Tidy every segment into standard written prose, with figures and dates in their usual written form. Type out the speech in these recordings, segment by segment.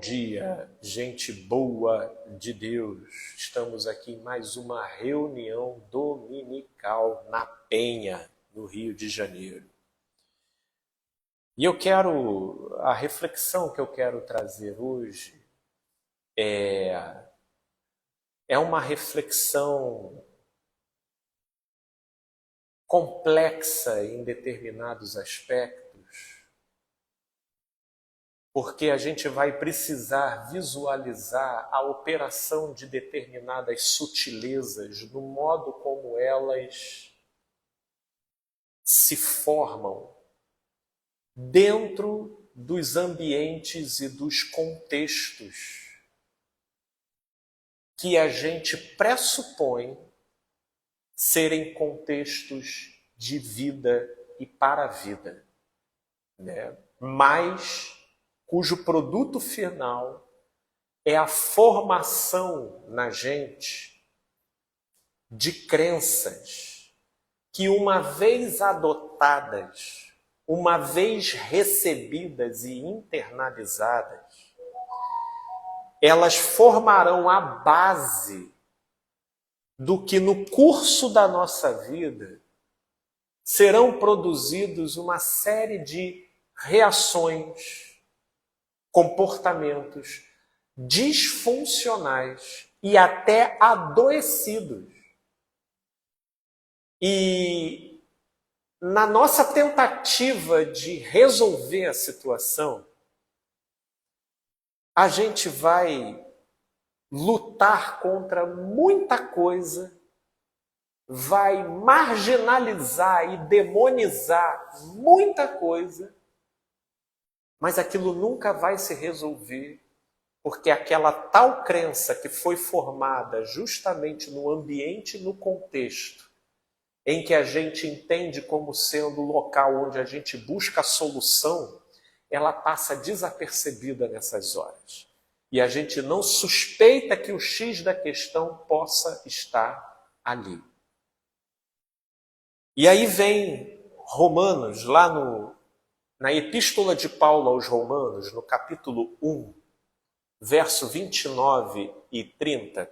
Dia, gente boa de Deus. Estamos aqui em mais uma reunião dominical na Penha, no Rio de Janeiro. E a reflexão que eu quero trazer hoje é uma reflexão complexa em determinados aspectos, porque a gente vai precisar visualizar a operação de determinadas sutilezas no modo como elas se formam dentro dos ambientes e dos contextos que a gente pressupõe serem contextos de vida e para a vida, né? Mas cujo produto final é a formação na gente de crenças que, uma vez adotadas, uma vez recebidas e internalizadas, elas formarão a base do que no curso da nossa vida serão produzidos uma série de reações, comportamentos disfuncionais e até adoecidos. E na nossa tentativa de resolver a situação, a gente vai lutar contra muita coisa, vai marginalizar e demonizar muita coisa, mas aquilo nunca vai se resolver, porque aquela tal crença que foi formada justamente no ambiente e no contexto em que a gente entende como sendo o local onde a gente busca a solução, ela passa desapercebida nessas horas. E a gente não suspeita que o X da questão possa estar ali. E aí vem Romanos, na Epístola de Paulo aos Romanos, no capítulo 1, verso 29 e 30,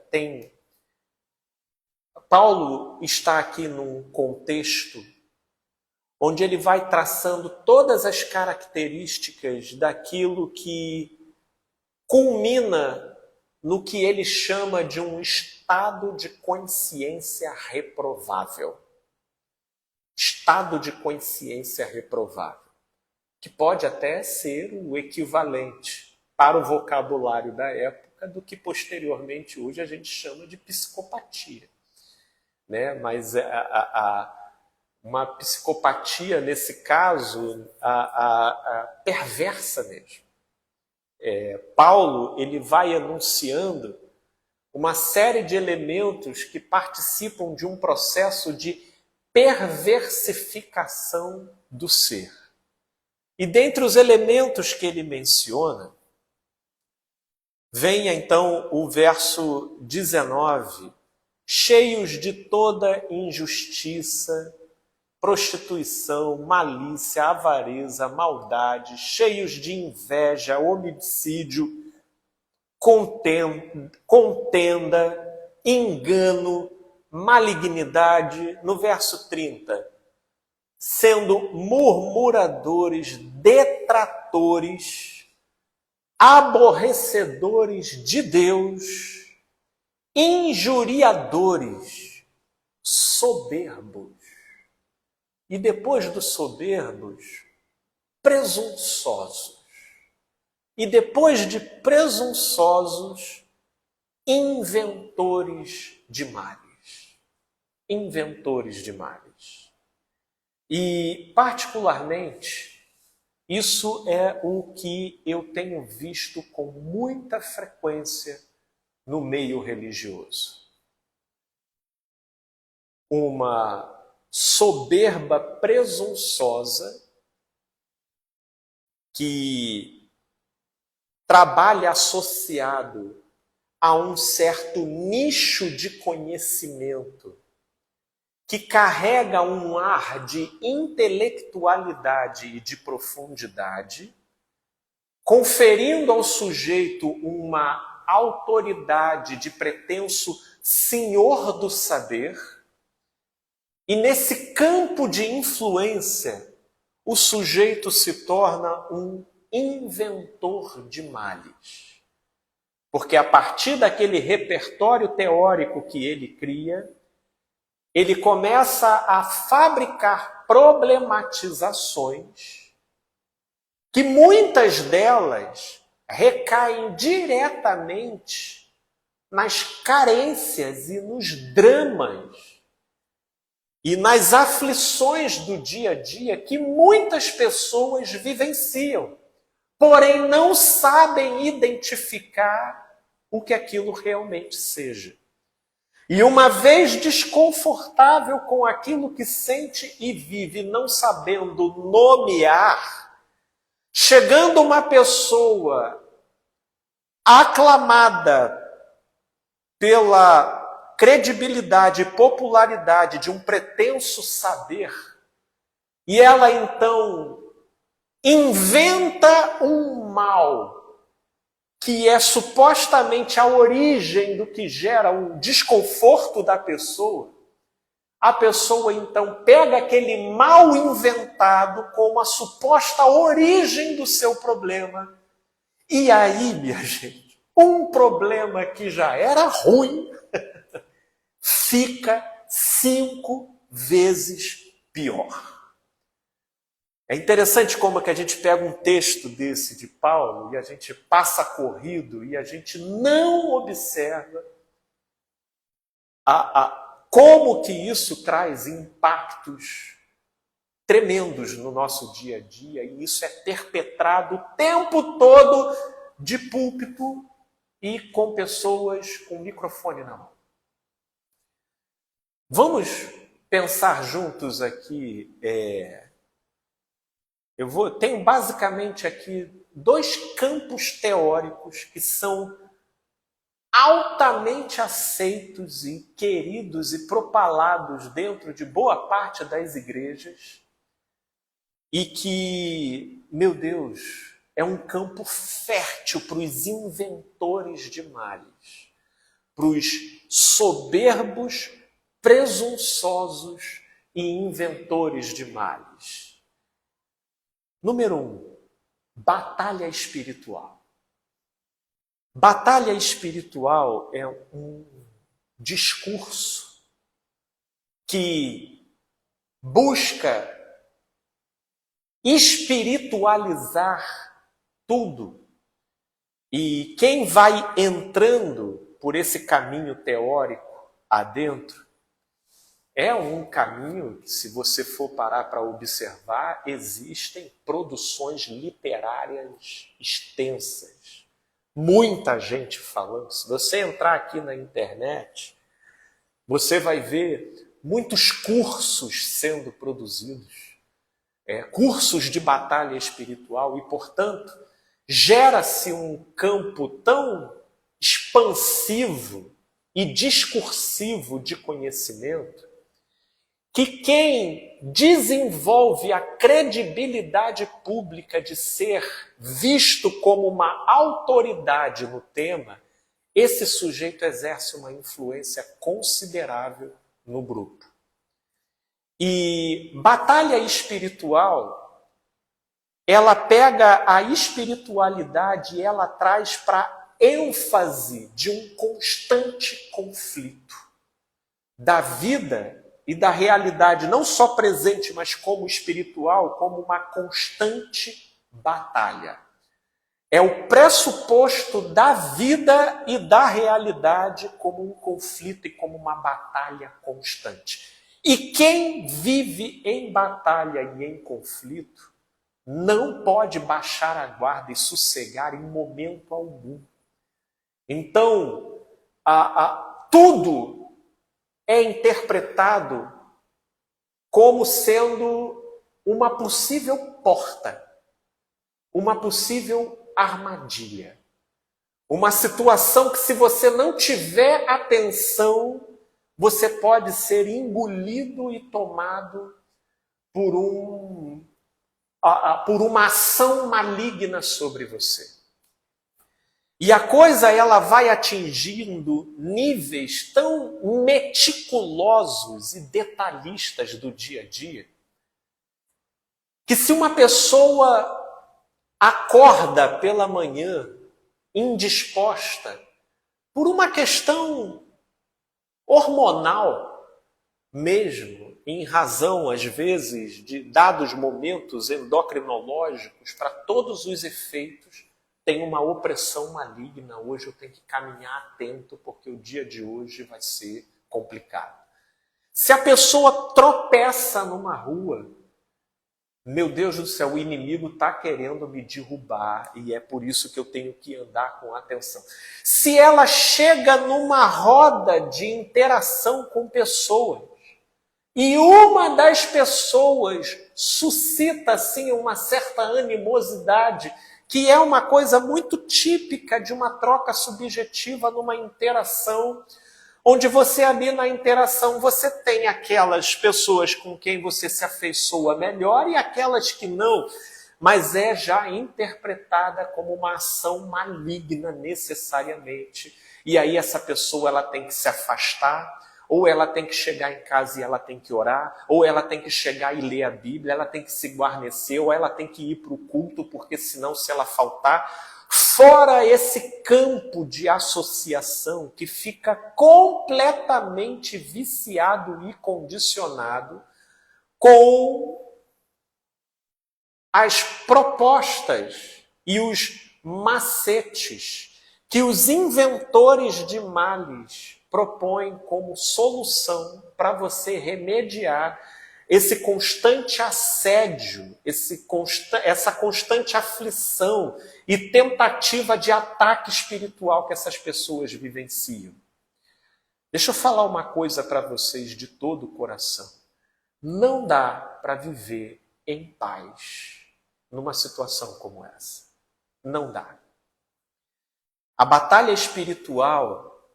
Paulo está aqui num contexto onde ele vai traçando todas as características daquilo que culmina no que ele chama de um estado de consciência reprovável. Estado de consciência reprovável, que pode até ser o equivalente para o vocabulário da época do que posteriormente hoje a gente chama de psicopatia, né? Mas uma psicopatia, nesse caso, perversa mesmo. Paulo ele vai anunciando uma série de elementos que participam de um processo de perversificação do ser. E dentre os elementos que ele menciona, vem então o verso 19, cheios de toda injustiça, prostituição, malícia, avareza, maldade, cheios de inveja, homicídio, contenda, engano, malignidade. No verso 30, sendo murmuradores, detratores, aborrecedores de Deus, injuriadores, soberbos. E depois dos soberbos, presunçosos. E depois de presunçosos, inventores de males. Inventores de males. E, particularmente, isso é o que eu tenho visto com muita frequência no meio religioso. Uma soberba presunçosa que trabalha associado a um certo nicho de conhecimento, que carrega um ar de intelectualidade e de profundidade, conferindo ao sujeito uma autoridade de pretenso senhor do saber, e nesse campo de influência, o sujeito se torna um inventor de males. Porque a partir daquele repertório teórico que ele cria, ele começa a fabricar problematizações que muitas delas recaem diretamente nas carências e nos dramas e nas aflições do dia a dia que muitas pessoas vivenciam, porém não sabem identificar o que aquilo realmente seja. E uma vez desconfortável com aquilo que sente e vive, não sabendo nomear, chegando uma pessoa aclamada pela credibilidade e popularidade de um pretenso saber, e ela então inventa um mal que é supostamente a origem do que gera o desconforto da pessoa, a pessoa então pega aquele mal inventado como a suposta origem do seu problema. E aí, minha gente, um problema que já era ruim fica 5 vezes pior. É interessante como que a gente pega um texto desse de Paulo e a gente passa corrido e a gente não observa como que isso traz impactos tremendos no nosso dia a dia, e isso é perpetrado o tempo todo de púlpito e com pessoas com microfone na mão. Vamos pensar juntos aqui. Tenho basicamente aqui 2 campos teóricos que são altamente aceitos e queridos e propalados dentro de boa parte das igrejas, e que, meu Deus, é um campo fértil para os inventores de males, para os soberbos, presunçosos e inventores de males. Número 1, batalha espiritual. Batalha espiritual é um discurso que busca espiritualizar tudo. E quem vai entrando por esse caminho teórico adentro, é um caminho que, se você for parar para observar, existem produções literárias extensas. Muita gente falando. Se você entrar aqui na internet, você vai ver muitos cursos sendo produzidos. Cursos de batalha espiritual, e, portanto, gera-se um campo tão expansivo e discursivo de conhecimento que quem desenvolve a credibilidade pública de ser visto como uma autoridade no tema, esse sujeito exerce uma influência considerável no grupo. E batalha espiritual, ela pega a espiritualidade e ela traz para ênfase de um constante conflito da vida e da realidade, não só presente, mas como espiritual, como uma constante batalha. É o pressuposto da vida e da realidade como um conflito e como uma batalha constante. E quem vive em batalha e em conflito não pode baixar a guarda e sossegar em momento algum. Então, tudo é interpretado como sendo uma possível porta, uma possível armadilha. Uma situação que, se você não tiver atenção, você pode ser engolido e tomado por por uma ação maligna sobre você. E a coisa ela vai atingindo níveis tão meticulosos e detalhistas do dia a dia, que se uma pessoa acorda pela manhã indisposta por uma questão hormonal mesmo, em razão, às vezes, de dados momentos endocrinológicos, para todos os efeitos, tem uma opressão maligna. Hoje eu tenho que caminhar atento, porque o dia de hoje vai ser complicado. Se a pessoa tropeça numa rua, meu Deus do céu, o inimigo está querendo me derrubar e é por isso que eu tenho que andar com atenção. Se ela chega numa roda de interação com pessoas e uma das pessoas suscita assim uma certa animosidade, que é uma coisa muito típica de uma troca subjetiva numa interação, onde você ali na interação você tem aquelas pessoas com quem você se afeiçoa melhor e aquelas que não, mas é já interpretada como uma ação maligna necessariamente. E aí essa pessoa ela tem que se afastar, ou ela tem que chegar em casa e ela tem que orar, ou ela tem que chegar e ler a Bíblia, ela tem que se guarnecer, ou ela tem que ir para o culto, porque senão se ela faltar... Fora esse campo de associação que fica completamente viciado e condicionado com as propostas e os macetes que os inventores de males propõem como solução para você remediar esse constante assédio, essa constante aflição e tentativa de ataque espiritual que essas pessoas vivenciam. Deixa eu falar uma coisa para vocês de todo o coração. Não dá para viver em paz numa situação como essa. Não dá. A batalha espiritual,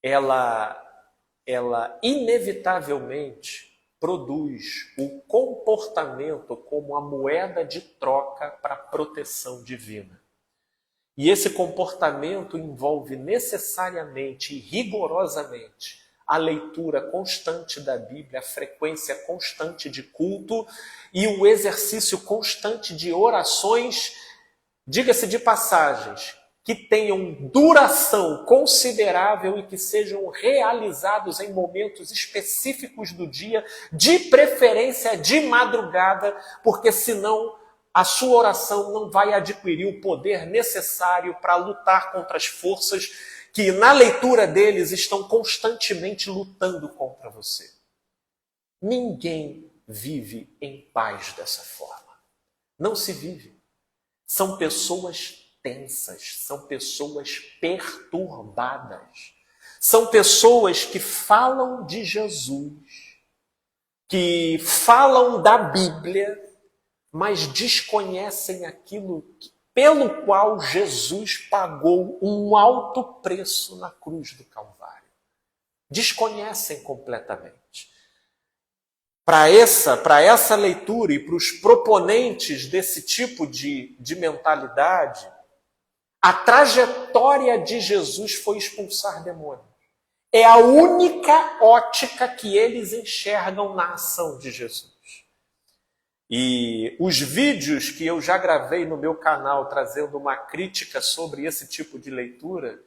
ela inevitavelmente produz o comportamento como a moeda de troca para a proteção divina. E esse comportamento envolve necessariamente e rigorosamente a leitura constante da Bíblia, a frequência constante de culto e o exercício constante de orações, diga-se de passagens, que tenham duração considerável e que sejam realizados em momentos específicos do dia, de preferência de madrugada, porque senão a sua oração não vai adquirir o poder necessário para lutar contra as forças que na leitura deles estão constantemente lutando contra você. Ninguém vive em paz dessa forma. Não se vive. São pessoas tensas, são pessoas perturbadas, são pessoas que falam de Jesus, que falam da Bíblia, mas desconhecem aquilo pelo qual Jesus pagou um alto preço na cruz do Calvário. Desconhecem completamente. Para essa leitura e para os proponentes desse tipo de mentalidade, a trajetória de Jesus foi expulsar demônios. É a única ótica que eles enxergam na ação de Jesus. E os vídeos que eu já gravei no meu canal trazendo uma crítica sobre esse tipo de leitura,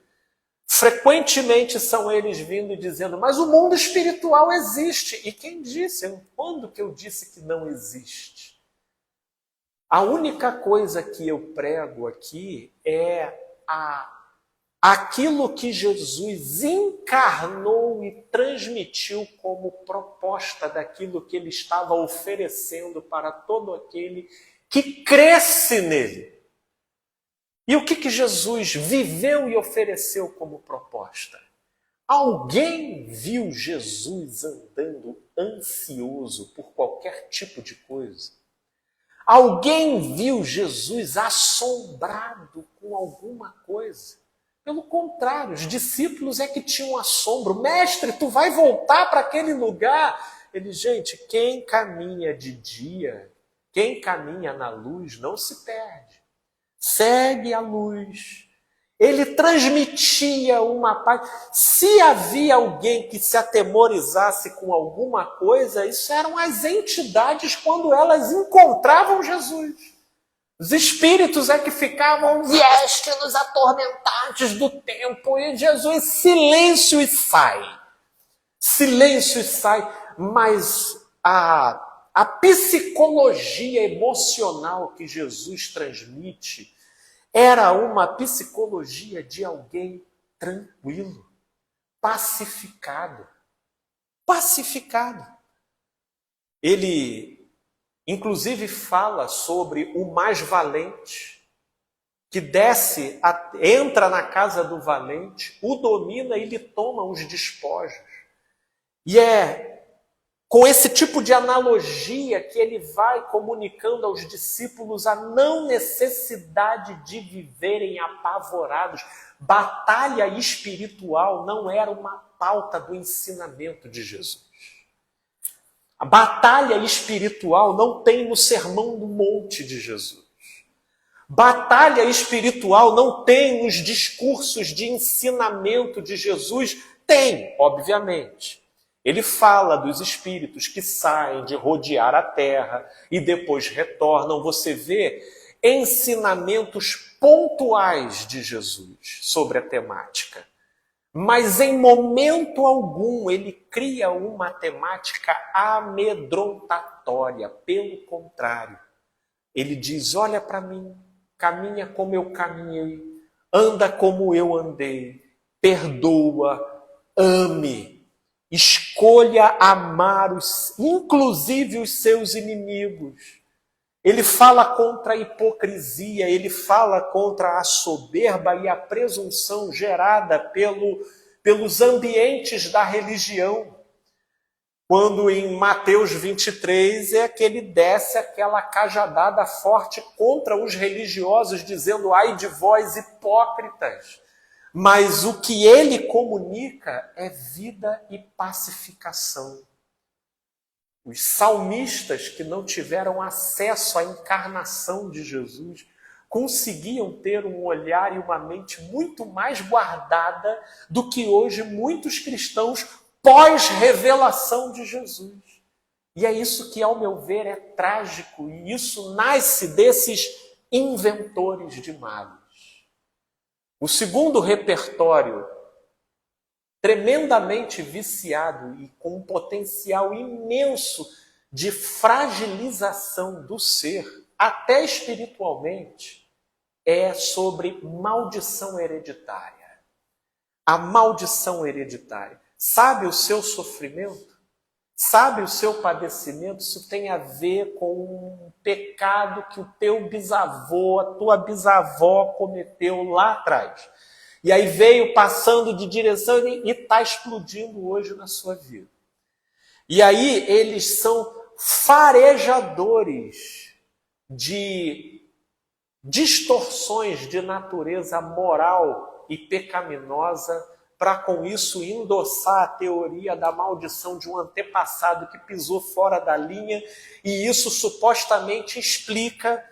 frequentemente são eles vindo e dizendo, mas o mundo espiritual existe. E quem disse? Quando que eu disse que não existe? A única coisa que eu prego aqui é aquilo que Jesus encarnou e transmitiu como proposta daquilo que ele estava oferecendo para todo aquele que cresce nele. E o que Jesus viveu e ofereceu como proposta? Alguém viu Jesus andando ansioso por qualquer tipo de coisa? Alguém viu Jesus assombrado com alguma coisa? Pelo contrário, os discípulos é que tinham assombro. Mestre, tu vai voltar para aquele lugar? Ele, gente, quem caminha de dia, Quem caminha na luz não se perde. Segue a luz. Ele transmitia uma paz. Se havia alguém que se atemorizasse com alguma coisa, isso eram as entidades quando elas encontravam Jesus. Os espíritos é que ficavam, vieste nos atormentantes do tempo, e Jesus, silêncio e sai. Silêncio e sai. Mas a psicologia emocional que Jesus transmite era uma psicologia de alguém tranquilo, pacificado. Pacificado. Ele, inclusive, fala sobre o mais valente, que desce, entra na casa do valente, o domina e lhe toma os despojos. E é com esse tipo de analogia que ele vai comunicando aos discípulos a não necessidade de viverem apavorados. Batalha espiritual não era uma pauta do ensinamento de Jesus. A batalha espiritual não tem no Sermão do Monte de Jesus. Batalha espiritual não tem nos discursos de ensinamento de Jesus. Tem, obviamente. Ele fala dos espíritos que saem de rodear a terra e depois retornam. Você vê ensinamentos pontuais de Jesus sobre a temática. Mas em momento algum ele cria uma temática amedrontatória. Pelo contrário, ele diz, olha para mim, caminha como eu caminhei, anda como eu andei, perdoa, ame. Escolha amar, inclusive os seus inimigos. Ele fala contra a hipocrisia, ele fala contra a soberba e a presunção gerada pelos ambientes da religião. Quando em Mateus 23 é que ele desce aquela cajadada forte contra os religiosos, dizendo, ai de vós hipócritas. Mas o que ele comunica é vida e pacificação. Os salmistas que não tiveram acesso à encarnação de Jesus conseguiam ter um olhar e uma mente muito mais guardada do que hoje muitos cristãos pós-revelação de Jesus. E é isso que, ao meu ver, é trágico, e isso nasce desses inventores de males. O segundo repertório, tremendamente viciado e com um potencial imenso de fragilização do ser, até espiritualmente, é sobre maldição hereditária. A maldição hereditária. Sabe o seu sofrimento? Sabe o seu padecimento? Isso tem a ver com um pecado que o teu bisavô, a tua bisavó cometeu lá atrás. E aí veio passando de direção e está explodindo hoje na sua vida. E aí eles são farejadores de distorções de natureza moral e pecaminosa para com isso endossar a teoria da maldição de um antepassado que pisou fora da linha, e isso supostamente explica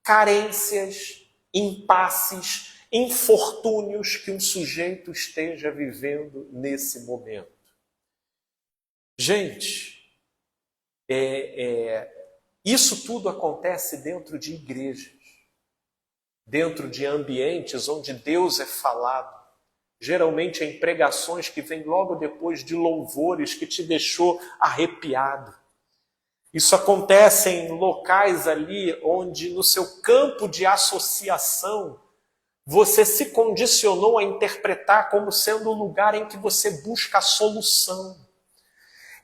carências, impasses, infortúnios que um sujeito esteja vivendo nesse momento. Gente, isso tudo acontece dentro de igrejas, dentro de ambientes onde Deus é falado, geralmente em pregações que vêm logo depois de louvores que te deixou arrepiado. Isso acontece em locais ali onde no seu campo de associação você se condicionou a interpretar como sendo o lugar em que você busca a solução.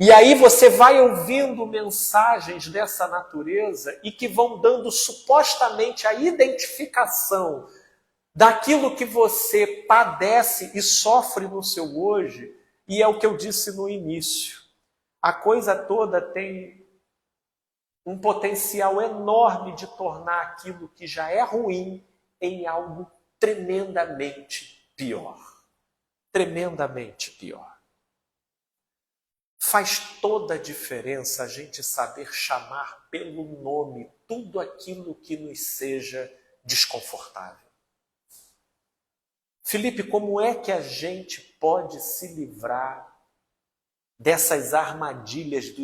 E aí você vai ouvindo mensagens dessa natureza e que vão dando supostamente a identificação daquilo que você padece e sofre no seu hoje, e é o que eu disse no início. A coisa toda tem um potencial enorme de tornar aquilo que já é ruim em algo tremendamente pior. Tremendamente pior. Faz toda a diferença a gente saber chamar pelo nome tudo aquilo que nos seja desconfortável. Felipe, como é que a gente pode se livrar dessas armadilhas do